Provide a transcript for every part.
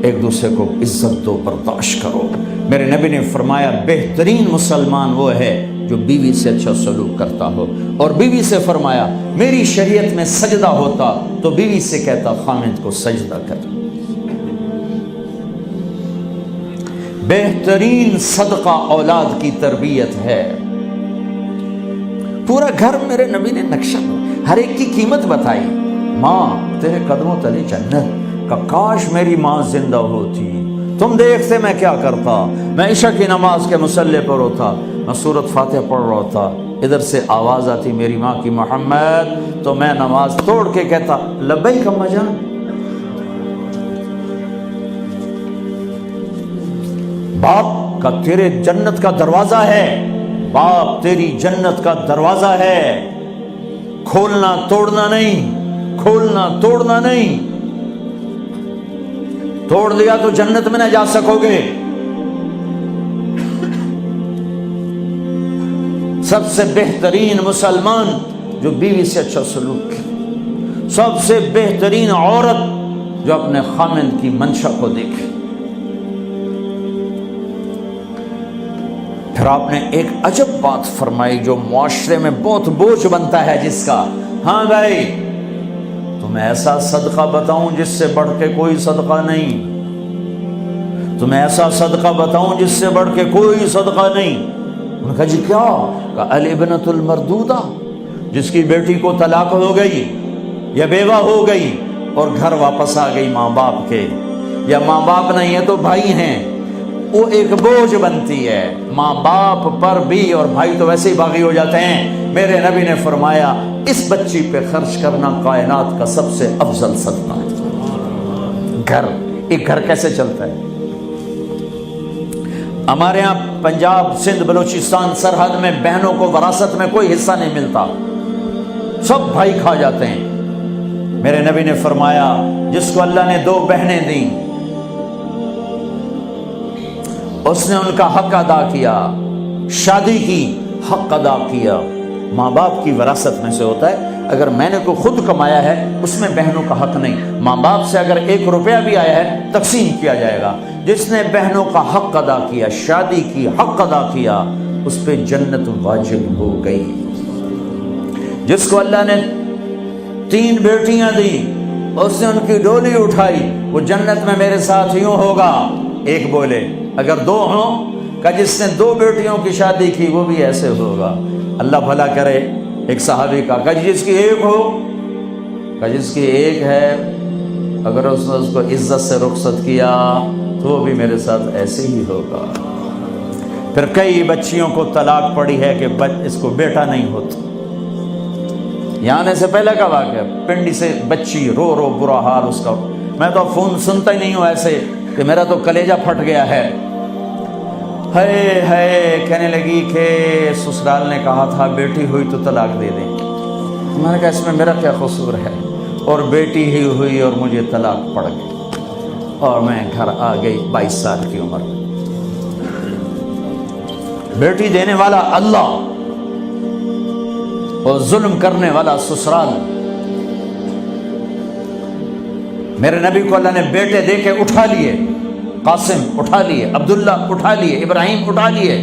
ایک دوسرے کو عزت دو، برداشت کرو۔ میرے نبی نے فرمایا بہترین مسلمان وہ ہے جو بیوی سے اچھا سلوک کرتا ہو، اور بیوی سے فرمایا میری شریعت میں سجدہ ہوتا تو بیوی سے کہتا خامند کو سجدہ کر۔ بہترین صدقہ اولاد کی تربیت ہے۔ پورا گھر میرے نبی نے نقشہ، ہر ایک کی قیمت بتائی۔ ماں تیرے قدموں تلے جنت، کہ کاش میری ماں زندہ ہوتی، تم دیکھتے میں کیا کرتا، میں عشاء کی نماز کے مصلی پر ہوتا، میں سورۃ فاتحہ پڑھ رہا ہوتا، ادھر سے آواز آتی میری ماں کی محمد، تو میں نماز توڑ کے کہتا لبیک اماں جان۔ باپ کا تیرے جنت کا دروازہ ہے، باپ تیری جنت کا دروازہ ہے، کھولنا توڑنا نہیں، کھولنا توڑنا نہیں، توڑ دیا تو جنت میں نہ جا سکو گے۔ سب سے بہترین مسلمان جو بیوی سے اچھا سلوک کرے، سب سے بہترین عورت جو اپنے خامند کی منشا کو دیکھے۔ پھر آپ نے ایک عجب بات فرمائی جو معاشرے میں بہت بوجھ بنتا ہے جس کا، ہاں بھائی تمہیں ایسا صدقہ بتاؤں جس سے بڑھ کے کوئی صدقہ نہیں، تمہیں ایسا صدقہ بتاؤں جس سے بڑھ کے کوئی صدقہ نہیں۔ انہوں نے کہا جی کیا؟ کہ الابنۃ المردودہ، جس کی بیٹی کو طلاق ہو گئی یا بیوہ ہو گئی اور گھر واپس آ گئی ماں باپ کے، یا ماں باپ نہیں ہے تو بھائی ہیں، وہ ایک بوجھ بنتی ہے ماں باپ پر بھی، اور بھائی تو ویسے ہی باغی ہو جاتے ہیں۔ میرے نبی نے فرمایا اس بچی پہ خرچ کرنا کائنات کا سب سے افضل صدقہ ہے۔ گھر، ایک گھر کیسے چلتا ہے؟ ہمارے ہاں پنجاب، سندھ، بلوچستان سرحد میں بہنوں کو وراثت میں کوئی حصہ نہیں ملتا، سب بھائی کھا جاتے ہیں۔ میرے نبی نے فرمایا جس کو اللہ نے 2 بہنیں دیں اس نے ان کا حق ادا کیا، شادی کی حق ادا کیا۔ ماں باپ کی وراثت میں سے ہوتا ہے، اگر میں نے کوئی خود کمایا ہے اس میں بہنوں کا حق نہیں، ماں باپ سے اگر 1 روپیہ بھی آیا ہے تقسیم کیا جائے گا۔ جس نے بہنوں کا حق ادا کیا، شادی کی حق ادا کیا، اس پہ جنت واجب ہو گئی۔ جس کو اللہ نے 3 بیٹیاں دی، اس نے ان کی ڈولی اٹھائی، وہ جنت میں میرے ساتھ یوں ہوگا۔ ایک بولے، اگر 2 ہوں، کہ جس نے 2 بیٹیوں کی شادی کی وہ بھی ایسے ہوگا۔ اللہ بھلا کرے۔ ایک صحابی کا، کہ جس کی 1 ہو، کہ جس کی 1 ہے، اگر اس نے اس کو عزت سے رخصت کیا تو وہ بھی میرے ساتھ ایسے ہی ہوگا۔ پھر کئی بچیوں کو طلاق پڑی ہے کہ اس کو بیٹا نہیں ہوتا۔ یہاں آنے سے پہلے کا واقعہ، پنڈی سے بچی رو رو برا حال اس کا، میں تو فون سنتا ہی نہیں ہوں ایسے کہ میرا تو کلیجہ پھٹ گیا ہے۔ ہے کہنے لگی کہ سسرال نے کہا تھا بیٹی ہوئی تو طلاق دے دیں۔ میں نے کہا اس میں میرا کیا قصور ہے، اور بیٹی ہی ہوئی اور مجھے طلاق پڑ گئی اور میں گھر آ گئی 22 سال کی عمر میں۔ بیٹی دینے والا اللہ اور ظلم کرنے والا سسرال۔ میرے نبی کو اللہ نے بیٹے دے کے اٹھا لیے، قاسم اٹھا لیے، عبداللہ اٹھا لیے، ابراہیم اٹھا لیے،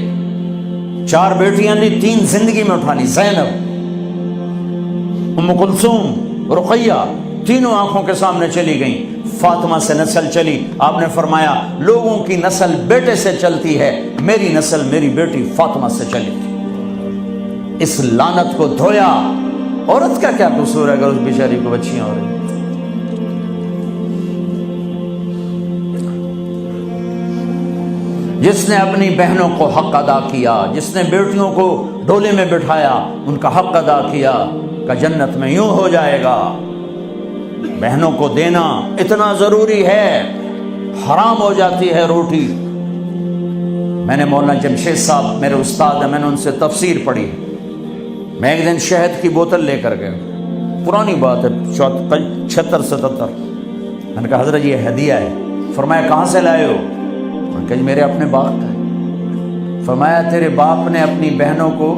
4 بیٹیاں دی، 3 زندگی میں اٹھا لی، زینب، ام کلثوم، رقیہ، تینوں آنکھوں کے سامنے چلی گئیں۔ فاطمہ سے نسل چلی، آپ نے فرمایا لوگوں کی نسل بیٹے سے چلتی ہے، میری نسل میری بیٹی فاطمہ سے چلی۔ اس لعنت کو دھویا۔ عورت کا کیا قصور ہے اگر اس بیچاری کو بچیاں ہو رہی؟ جس نے اپنی بہنوں کو حق ادا کیا، جس نے بیٹیوں کو ڈولے میں بٹھایا، ان کا حق ادا کیا، کہ جنت میں یوں ہو جائے گا۔ بہنوں کو دینا اتنا ضروری ہے، حرام ہو جاتی ہے روٹی۔ میں نے مولانا جمشید صاحب میرے استاد ہیں، میں نے ان سے تفسیر پڑھی۔ میں ایک دن شہد کی بوتل لے کر گیا، پرانی بات ہے 76-77۔ میں نے کہا حضرت یہ ہدیہ ہے۔ فرمایا کہاں سے لائے ہو؟ میں نے کہا میرے اپنے باپ کا ہے۔ فرمایا تیرے باپ نے اپنی بہنوں کو،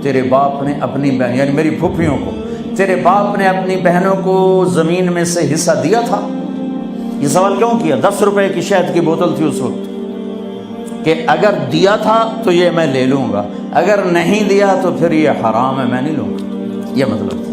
تیرے باپ نے اپنی بہن یعنی میری پھوپھیوں کو، تیرے باپ نے اپنی بہنوں کو زمین میں سے حصہ دیا تھا؟ یہ سوال کیوں کیا؟ 10 روپے کی شہد کی بوتل تھی اس وقت، کہ اگر دیا تھا تو یہ میں لے لوں گا، اگر نہیں دیا تو پھر یہ حرام ہے، میں نہیں لوں گا، یہ مطلب